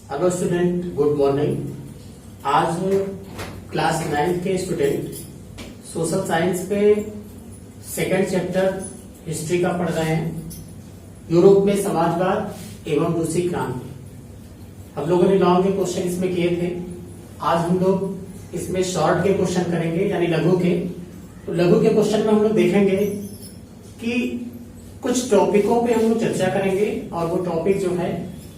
Hello student, good morning. आज class 9 के student social science पे सेकंड चैप्टर हिस्ट्री का पढ़ रहे हैं। यूरोप में समाजवाद एवं रूसी क्रांति। हम लोगों ने लॉन्ग के क्वेश्चन इसमें किए थे। आज हम लोग इसमें शॉर्ट के क्वेश्चन करेंगे, यानी लघु के। तो लघु के क्वेश्चन में हम लोग देखेंगे कि कुछ टॉपिकों पे हम लोग चर्चा करेंगे और वो टॉपिक जो है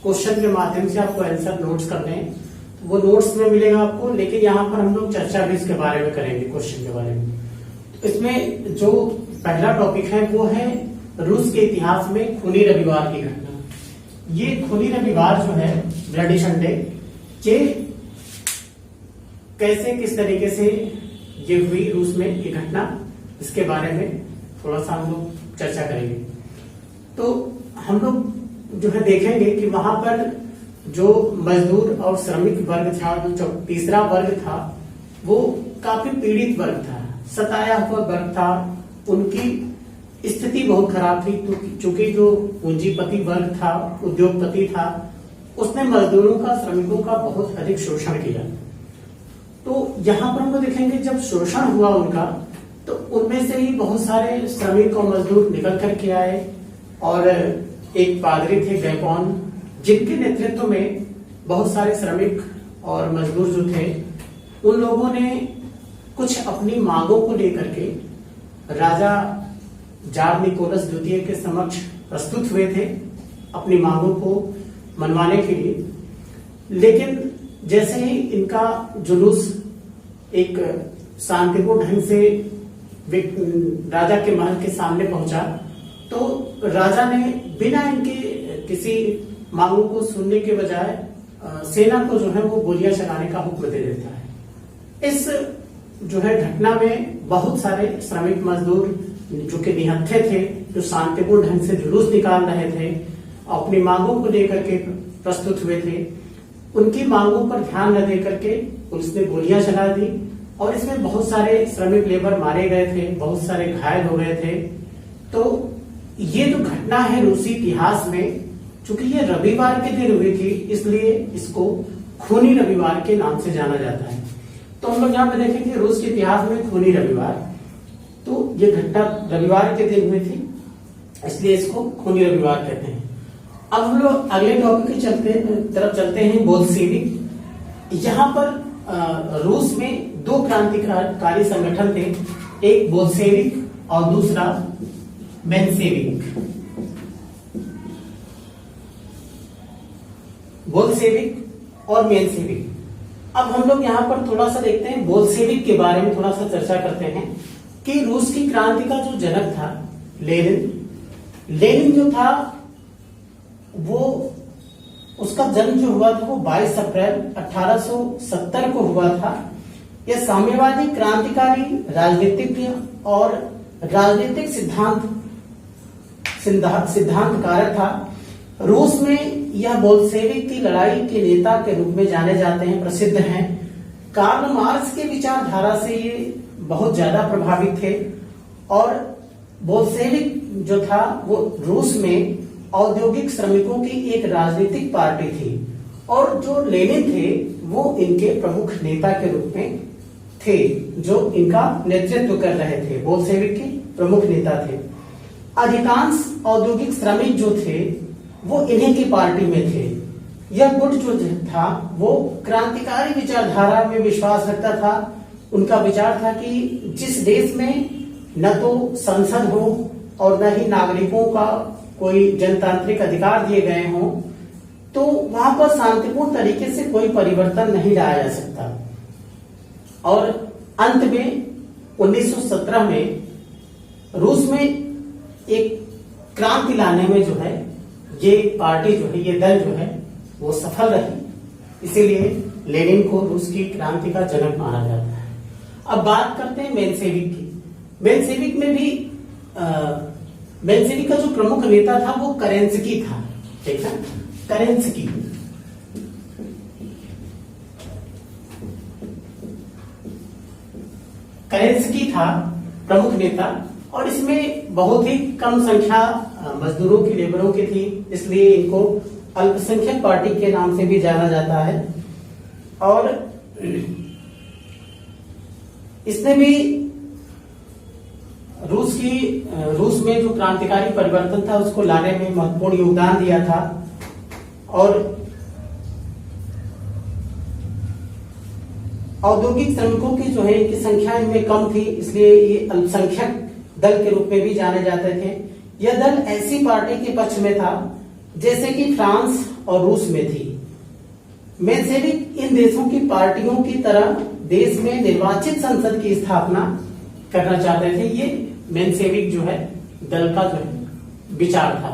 क्वेश्चन के माध्यम से आपको आंसर नोट्स करने हैं। तो वो नोट्स में मिलेगा आपको, लेकिन यहाँ पर हम लोग चर्चा भी इसके बारे में करेंगे, क्वेश्चन के बारे में। तो इसमें जो पहला टॉपिक है वो है रूस के इतिहास में खूनी रविवार की घटना। ये खूनी रविवार जो है, ब्लडी संडे, ये कैसे किस तरीके से ये हुई रूस में ये घटना, इसके बारे में थोड़ा सा हम लोग चर्चा करेंगे। तो हम लोग जो है देखेंगे कि वहां पर जो मजदूर और श्रमिक वर्ग था, जो तीसरा वर्ग था, वो काफी पीड़ित वर्ग था, सताया हुआ वर्ग था। उनकी स्थिति बहुत खराब थी, चूंकि जो पूंजीपति वर्ग था, उद्योगपति था, उसने मजदूरों का, श्रमिकों का बहुत अधिक शोषण किया। तो यहाँ पर हम लोग देखेंगे जब शोषण हुआ उनका, तो उनमें से ही बहुत सारे श्रमिक और मजदूर निकल करके आए। और एक पादरी थे गैकॉन, जिनके नेतृत्व में बहुत सारे श्रमिक और मजदूर जो थे, उन लोगों ने कुछ अपनी मांगों को लेकर के राजा जार निकोलस द्वितीय के समक्ष प्रस्तुत हुए थे, अपनी मांगों को मनवाने के लिए। लेकिन जैसे ही इनका जुलूस एक शांतिपूर्ण ढंग से राजा के महल के सामने पहुंचा, तो राजा ने बिना इनके किसी मांगों को सुनने के बजाय सेना को जो है वो गोलियां चलाने का हुक्म दे देता है। इस जो है घटना में बहुत सारे श्रमिक मजदूर जो कि निहत्थे थे, जो शांतिपूर्ण ढंग से जुलूस निकाल रहे थे, अपनी मांगों को लेकर के प्रस्तुत हुए थे, उनकी मांगों पर ध्यान न देकर के पुलिस ने गोलियां चला दी। और इसमें बहुत सारे श्रमिक लेबर मारे गए थे, बहुत सारे घायल हो गए थे। तो ये जो घटना है रूसी इतिहास में, चूंकि ये रविवार के दिन हुई थी, इसलिए इसको खूनी रविवार के नाम से जाना जाता है। तो हम लोग यहाँ पे देखेंगे रूस के इतिहास में खूनी रविवार, तो ये घटना रविवार के दिन हुई थी, इसलिए इसको खूनी रविवार कहते हैं। अब हम लोग अगले टॉपिक की तरफ चलते हैं, बोल्शेविक। यहाँ पर रूस में दो क्रांतिकारी संगठन थे, एक बोल्शेविक और दूसरा मेंशेविक। बोल्शेविक और मेंशेविक। अब हम लोग यहाँ पर थोड़ा सा देखते हैं, बोल्शेविक के बारे में थोड़ा सा चर्चा करते हैं कि रूस की क्रांति का जो जनक था लेनिन जो था, वो उसका जन्म जो हुआ था वो 22 अप्रैल 1870 को हुआ था। यह साम्यवादी क्रांतिकारी, राजनीतिज्ञ और राजनीतिक सिद्धांतकारक था। रूस में यह बोल्शेविक की लड़ाई के नेता के रूप में जाने जाते हैं, प्रसिद्ध हैं। कार्ल मार्क्स के विचारधारा से ये बहुत ज्यादा प्रभावित थे। और बोल्शेविक जो था वो रूस में औद्योगिक श्रमिकों की एक राजनीतिक पार्टी थी, और जो लेनिन थे वो इनके प्रमुख नेता के रूप में थे, जो इनका नेतृत्व कर रहे थे, बोल्शेविक के प्रमुख नेता थे। अधिकांश औद्योगिक श्रमिक जो थे वो इन्हीं की पार्टी में थे। यह गुट जो था वो क्रांतिकारी विचारधारा में विश्वास रखता था। उनका विचार था कि जिस देश में न तो संसद हो और न ही नागरिकों का कोई जनतांत्रिक अधिकार दिए गए हों, तो वहां पर शांतिपूर्ण तरीके से कोई परिवर्तन नहीं लाया जा सकता। और अंत में 1917 में रूस में एक क्रांति लाने में जो है ये पार्टी जो है, ये दल जो है वो सफल रही। इसीलिए लेनिन को रूस की क्रांति का जनक माना जाता है। अब बात करते हैं मेंशेविक की। मेंशेविक में भी मेंशेविक का जो प्रमुख नेता था वो करेंस्की था, ठीक है, करेंस्की। करेंस्की था प्रमुख नेता, और इसमें बहुत ही कम संख्या मजदूरों की, लेबरों की थी, इसलिए इनको अल्पसंख्यक पार्टी के नाम से भी जाना जाता है। और इसने भी रूस में जो क्रांतिकारी परिवर्तन था उसको लाने में महत्वपूर्ण योगदान दिया था। और औद्योगिक श्रमिकों की जो है इनकी संख्या इनमें कम थी, इसलिए ये अल्पसंख्यक दल के रूप में भी जाने जाते थे। यह दल ऐसी पार्टी के पक्ष में था जैसे कि फ्रांस और रूस में थी। मेंशेविक इन देशों की पार्टियों की तरह देश में निर्वाचित संसद की स्थापना करना चाहते थे। ये मेंशेविक जो है दल का जो है विचार था।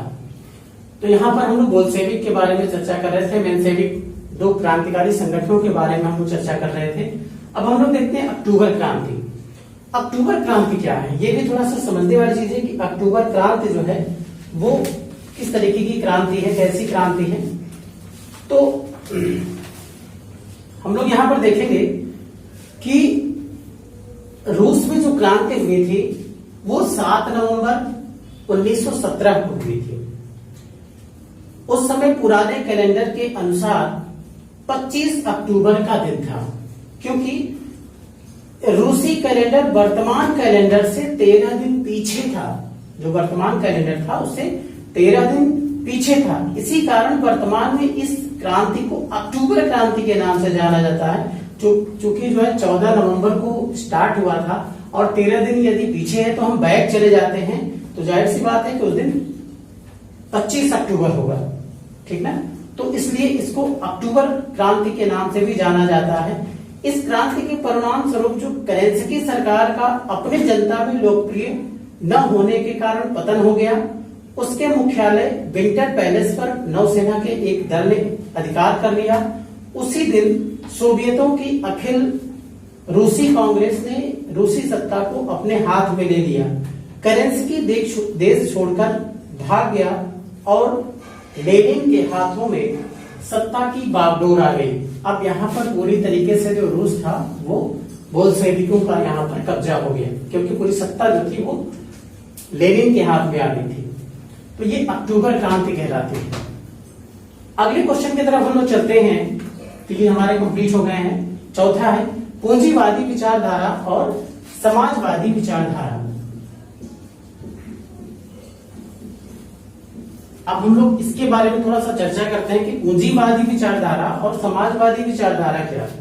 तो यहाँ पर हम लोग बोल्शेविक के बारे में चर्चा कर रहे थे, मेंशेविक दो क्रांतिकारी संगठनों के बारे में हम लोग चर्चा कर रहे थे। अब हम लोग देखते हैं अक्टूबर क्रांति। अक्टूबर क्रांति क्या है, ये भी थोड़ा सा समझने वाली चीज है कि अक्टूबर क्रांति जो है वो किस तरीके की क्रांति है, कैसी क्रांति है। तो हम लोग यहां पर देखेंगे कि रूस में जो क्रांति हुई थी वो 7 नवंबर 1917 को हुई थी। उस समय पुराने कैलेंडर के अनुसार 25 अक्टूबर का दिन था, क्योंकि रूसी कैलेंडर वर्तमान कैलेंडर से 13 दिन पीछे था। जो वर्तमान कैलेंडर था उससे 13 दिन पीछे था। इसी कारण वर्तमान में इस क्रांति को अक्टूबर क्रांति के नाम से जाना जाता है। चूंकि जो है 14 नवंबर को स्टार्ट हुआ था और 13 दिन यदि पीछे है तो हम बैक चले जाते हैं, तो जाहिर सी बात है कि उस दिन 25 अक्टूबर होगा, ठीक ना। तो इसलिए इसको अक्टूबर क्रांति के नाम से भी जाना जाता है। इस क्रांति के परिणाम स्वरूप जो केरेंस्की सरकार का अपनी जनता में लोकप्रिय न होने के कारण पतन हो गया। उसके मुख्यालय विंटर पैलेस पर नौसेना के एक दल ने अधिकार कर लिया। उसी दिन सोवियतों की अखिल रूसी कांग्रेस ने रूसी सत्ता को अपने हाथ में ले लिया। केरेंस्की देश छोड़कर भाग गया और लेनिन के हाथों में सत्ता की बागडोर आ गई। अब यहाँ पर पूरी तरीके से जो रूस था वो बोल्शेविकों का यहाँ पर कब्जा हो गया, क्योंकि पूरी सत्ता जो थी वो लेनिन के हाथ में आ गई थी। तो ये अक्टूबर क्रांति कहलाती है। अगले क्वेश्चन की तरफ हम लोग चलते हैं, क्योंकि हमारे कंप्लीट हो गए हैं। चौथा है पूंजीवादी विचारधारा और समाजवादी विचारधारा। अब हम लोग इसके बारे में थोड़ा सा चर्चा करते हैं कि पूंजीवादी विचारधारा और समाजवादी विचारधारा क्या है।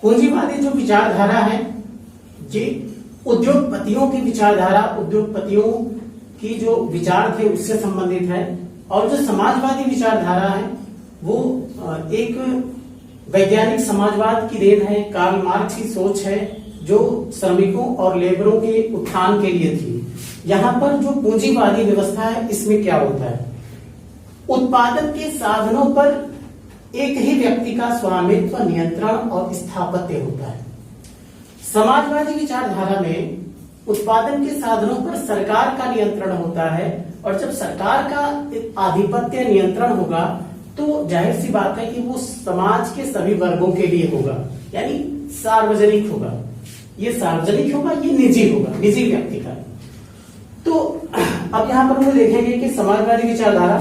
पूंजीवादी जो विचारधारा है ये उद्योगपतियों की विचारधारा, उद्योगपतियों की जो विचार थे उससे संबंधित है। और जो समाजवादी विचारधारा है वो एक वैज्ञानिक समाजवाद की देन है, कार्ल मार्क्स की सोच है जो श्रमिकों और लेबरों के उत्थान के लिए थी। यहाँ पर जो पूंजीवादी व्यवस्था है इसमें क्या होता है, उत्पादन के साधनों पर एक ही व्यक्ति का स्वामित्व, नियंत्रण और स्थापत्य होता है। समाजवादी विचारधारा में उत्पादन के साधनों पर सरकार का नियंत्रण होता है, और जब सरकार का आधिपत्य नियंत्रण होगा तो जाहिर सी बात है कि वो समाज के सभी वर्गों के लिए होगा, यानी सार्वजनिक होगा। ये सार्वजनिक होगा, ये निजी होगा, निजी व्यक्ति का। तो अब यहां पर हम देखेंगे कि समाजवादी विचारधारा,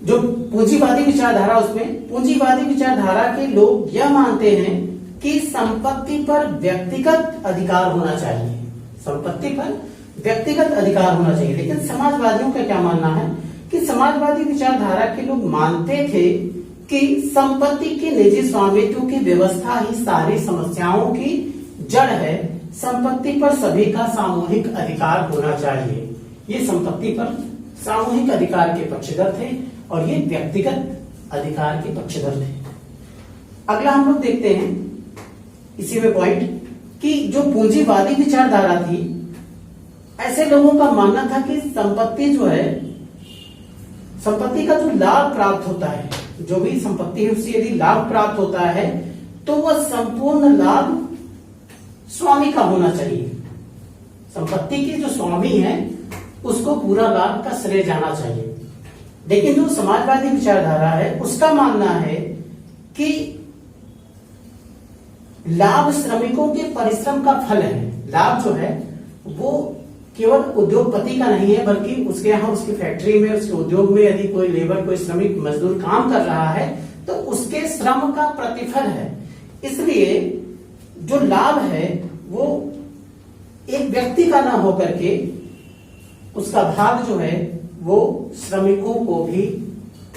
जो पूंजीवादी विचारधारा, उसमें पूंजीवादी विचारधारा के लोग यह मानते हैं कि संपत्ति पर व्यक्तिगत अधिकार होना चाहिए, संपत्ति पर व्यक्तिगत अधिकार होना चाहिए। लेकिन समाजवादियों का क्या मानना है कि समाजवादी विचारधारा के लोग मानते थे कि संपत्ति के निजी स्वामित्व की व्यवस्था ही सारी समस्याओं की जड़ है। संपत्ति पर सभी का सामूहिक अधिकार होना चाहिए। ये संपत्ति पर सामूहिक अधिकार के पक्षधर थे और ये व्यक्तिगत अधिकार के पक्षधर थे। अगला हम लोग देखते हैं इसी में पॉइंट कि जो पूंजीवादी विचारधारा थी, ऐसे लोगों का मानना था कि संपत्ति जो है, संपत्ति का जो लाभ प्राप्त होता है, जो भी संपत्ति है उससे यदि लाभ प्राप्त होता है तो वह संपूर्ण लाभ स्वामी का होना चाहिए। संपत्ति के जो स्वामी है उसको पूरा लाभ का श्रेय जाना चाहिए। लेकिन जो समाजवादी विचारधारा है उसका मानना है कि लाभ श्रमिकों के परिश्रम का फल है। लाभ जो है वो केवल उद्योगपति का नहीं है, बल्कि उसके यहाँ उसकी फैक्ट्री में, उसके उद्योग में यदि कोई लेबर, कोई श्रमिक मजदूर काम कर रहा है तो उसके श्रम का प्रतिफल है। इसलिए जो लाभ है वो एक व्यक्ति का ना होकर के उसका भाग जो है वो श्रमिकों को भी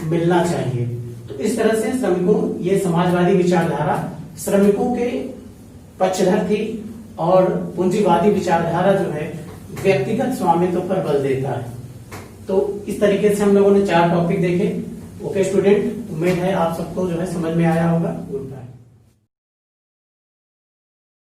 मिलना चाहिए। तो इस तरह से श्रमिकों, ये समाजवादी विचारधारा श्रमिकों के पक्षधर थी और पूंजीवादी विचारधारा जो है व्यक्तिगत स्वामित्व पर बल देता है। तो इस तरीके से हम लोगों ने 4 टॉपिक देखे। ओके स्टूडेंट, उम्मीद है आप सबको जो है समझ में आया होगा। Good bye.